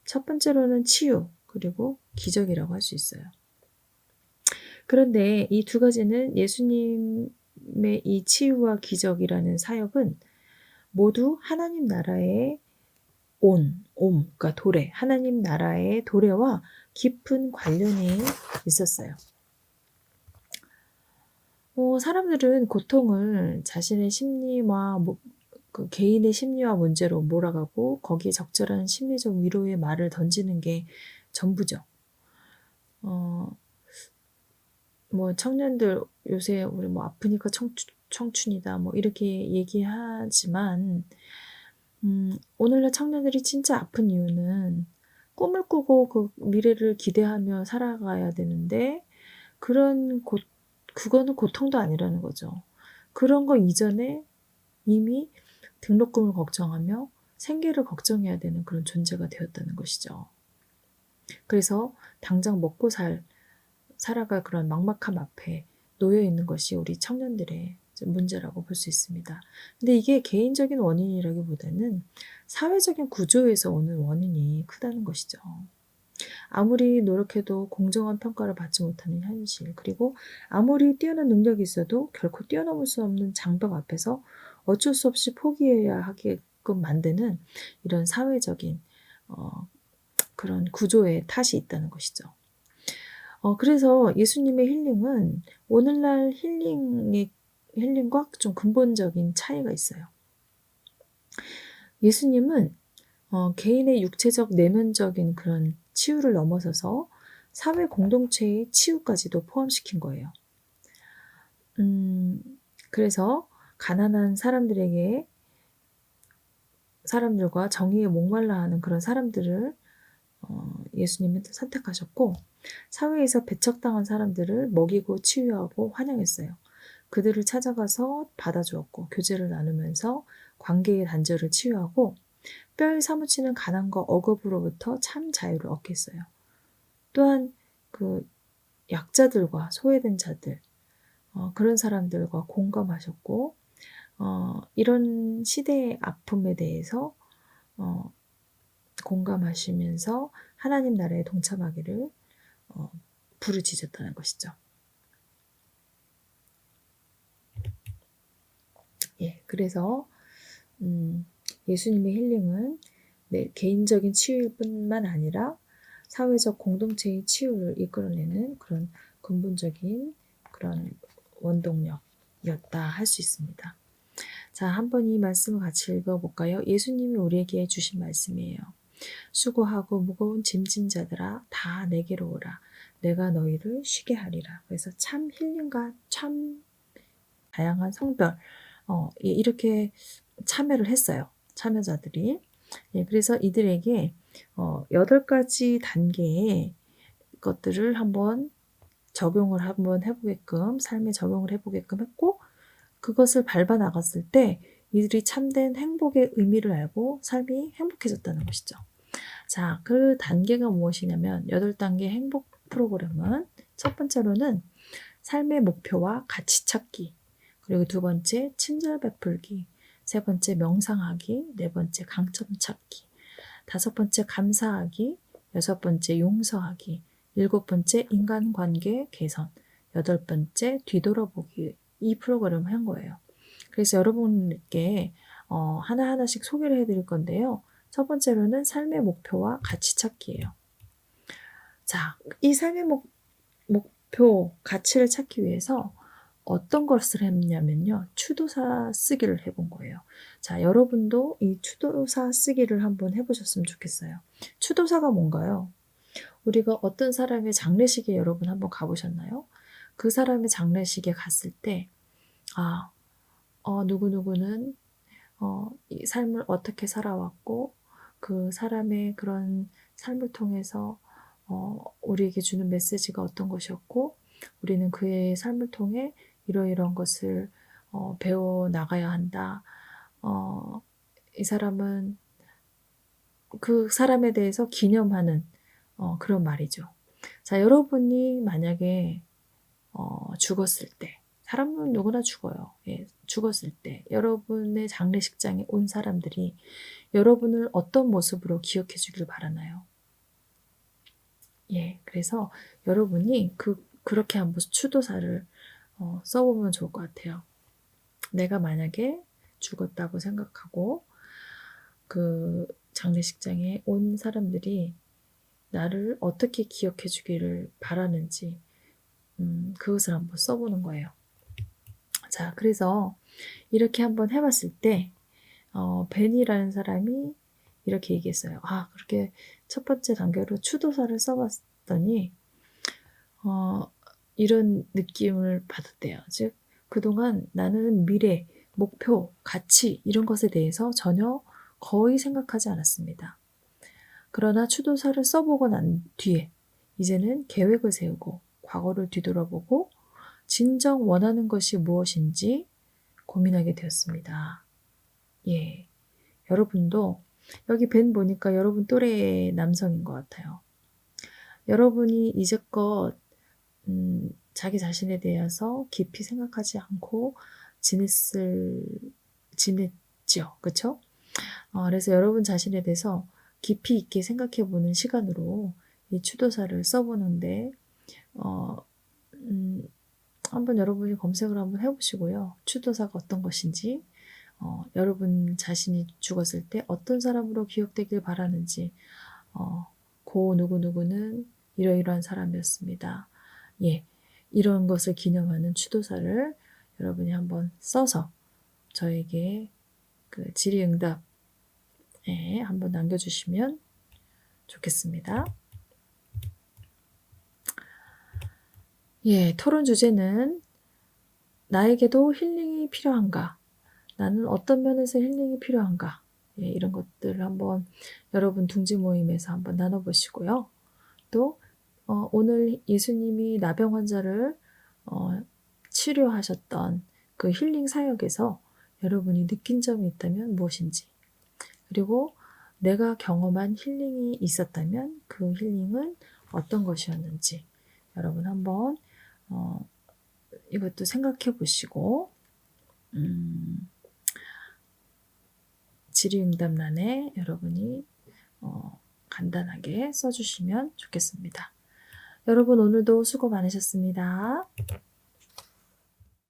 첫 번째로는 치유, 그리고 기적이라고 할 수 있어요. 그런데 이 두 가지는 예수님의 이 치유와 기적이라는 사역은 모두 하나님 나라의 그러니까 도래, 하나님 나라의 도래와 깊은 관련이 있었어요. 사람들은 고통을 자신의 심리와 그 개인의 심리와 문제로 몰아가고 거기에 적절한 심리적 위로의 말을 던지는 게 전부죠. 청년들 요새 우리 아프니까 청춘이다 이렇게 얘기하지만 오늘날 청년들이 진짜 아픈 이유는 꿈을 꾸고 그 미래를 기대하며 살아가야 되는데 그거는 고통도 아니라는 거죠. 그런 거 이전에 이미 등록금을 걱정하며 생계를 걱정해야 되는 그런 존재가 되었다는 것이죠. 그래서 당장 먹고 살아갈 그런 막막함 앞에 놓여 있는 것이 우리 청년들의 문제라고 볼 수 있습니다. 근데 이게 개인적인 원인이라기보다는 사회적인 구조에서 오는 원인이 크다는 것이죠. 아무리 노력해도 공정한 평가를 받지 못하는 현실, 그리고 아무리 뛰어난 능력이 있어도 결코 뛰어넘을 수 없는 장벽 앞에서 어쩔 수 없이 포기해야 하게 하게끔 만드는 이런 사회적인 그런 구조의 탓이 있다는 것이죠. 그래서 예수님의 힐링은 오늘날 힐링과 좀 근본적인 차이가 있어요. 예수님은 개인의 육체적 내면적인 그런 치유를 넘어서서 사회 공동체의 치유까지도 포함시킨 거예요. 그래서 가난한 사람들과 정의에 목말라 하는 그런 사람들을 예수님은 선택하셨고, 사회에서 배척당한 사람들을 먹이고 치유하고 환영했어요. 그들을 찾아가서 받아주었고, 교제를 나누면서 관계의 단절을 치유하고, 뼈에 사무치는 가난과 억압으로부터 참 자유를 얻게 했어요. 또한 그 약자들과 소외된 자들, 그런 사람들과 공감하셨고, 이런 시대의 아픔에 대해서 공감하시면서 하나님 나라에 동참하기를 부르짖었다는 것이죠. 예, 그래서 예수님의 힐링은 내 개인적인 치유일 뿐만 아니라 사회적 공동체의 치유를 이끌어내는 그런 근본적인 그런 원동력이었다 할 수 있습니다. 자, 한번 이 말씀을 같이 읽어볼까요? 예수님이 우리에게 주신 말씀이에요. 수고하고 무거운 짐진 자들아 다 내게로 오라. 내가 너희를 쉬게 하리라. 그래서 참 힐링과 참 다양한 성별 이렇게 참여를 했어요. 참여자들이. 예, 그래서 이들에게 8가지 단계의 것들을 한번 삶에 적용을 해보게끔 했고, 그것을 밟아 나갔을 때 이들이 참된 행복의 의미를 알고 삶이 행복해졌다는 것이죠. 자, 그 단계가 무엇이냐면 8단계 행복 프로그램은 첫 번째로는 삶의 목표와 가치 찾기, 그리고 두 번째 친절 베풀기, 세 번째 명상하기, 네 번째 강점 찾기, 다섯 번째 감사하기, 여섯 번째 용서하기, 일곱 번째 인간관계 개선, 여덟 번째 뒤돌아보기, 이 프로그램을 한 거예요. 그래서 여러분께 하나하나씩 소개를 해드릴 건데요. 첫 번째로는 삶의 목표와 가치 찾기예요. 자, 이 삶의 목표, 가치를 찾기 위해서 어떤 것을 했냐면요. 추도사 쓰기를 해본 거예요. 자, 여러분도 이 추도사 쓰기를 한번 해보셨으면 좋겠어요. 추도사가 뭔가요? 우리가 어떤 사람의 장례식에 여러분 한번 가보셨나요? 그 사람의 장례식에 갔을 때, 누구누구는 이 삶을 어떻게 살아왔고, 그 사람의 그런 삶을 통해서 우리에게 주는 메시지가 어떤 것이었고, 우리는 그의 삶을 통해 이러이러한 것을 배워 나가야 한다. 이 사람은 그 사람에 대해서 기념하는 그런 말이죠. 자, 여러분이 만약에 죽었을 때, 사람은 누구나 죽어요. 예, 죽었을 때 여러분의 장례식장에 온 사람들이 여러분을 어떤 모습으로 기억해 주길 바라나요? 예, 그래서 여러분이 그렇게 한번 추도사를 써보면 좋을 것 같아요. 내가 만약에 죽었다고 생각하고 그 장례식장에 온 사람들이 나를 어떻게 기억해 주기를 바라는지 그것을 한번 써보는 거예요. 자, 그래서 이렇게 한번 해봤을 때 벤이라는 사람이 이렇게 얘기했어요. 그렇게 첫 번째 단계로 추도사를 써봤더니 이런 느낌을 받았대요. 즉, 그동안 나는 미래, 목표, 가치 이런 것에 대해서 전혀 거의 생각하지 않았습니다. 그러나 추도사를 써보고 난 뒤에 이제는 계획을 세우고 과거를 뒤돌아보고 진정 원하는 것이 무엇인지 고민하게 되었습니다. 예, 여러분도 여기 벤 보니까 여러분 또래의 남성인 것 같아요. 여러분이 이제껏 자기 자신에 대해서 깊이 생각하지 않고 지냈죠. 그쵸? 그래서 여러분 자신에 대해서 깊이 있게 생각해 보는 시간으로 이 추도사를 써보는데, 한번 여러분이 검색을 한번 해보시고요. 추도사가 어떤 것인지 여러분 자신이 죽었을 때 어떤 사람으로 기억되길 바라는지, 고 누구누구는 이러이러한 사람이었습니다. 예, 이런 것을 기념하는 추도사를 여러분이 한번 써서 저에게 그 질의응답에 한번 남겨주시면 좋겠습니다. 예, 토론 주제는 나에게도 힐링이 필요한가? 나는 어떤 면에서 힐링이 필요한가? 예, 이런 것들을 한번 여러분 둥지 모임에서 한번 나눠보시고요. 또 오늘 예수님이 나병 환자를 치료하셨던 그 힐링 사역에서 여러분이 느낀 점이 있다면 무엇인지, 그리고 내가 경험한 힐링이 있었다면 그 힐링은 어떤 것이었는지 여러분 한번 이것도 생각해 보시고 질의응답란에 여러분이 간단하게 써주시면 좋겠습니다. 여러분 오늘도 수고 많으셨습니다.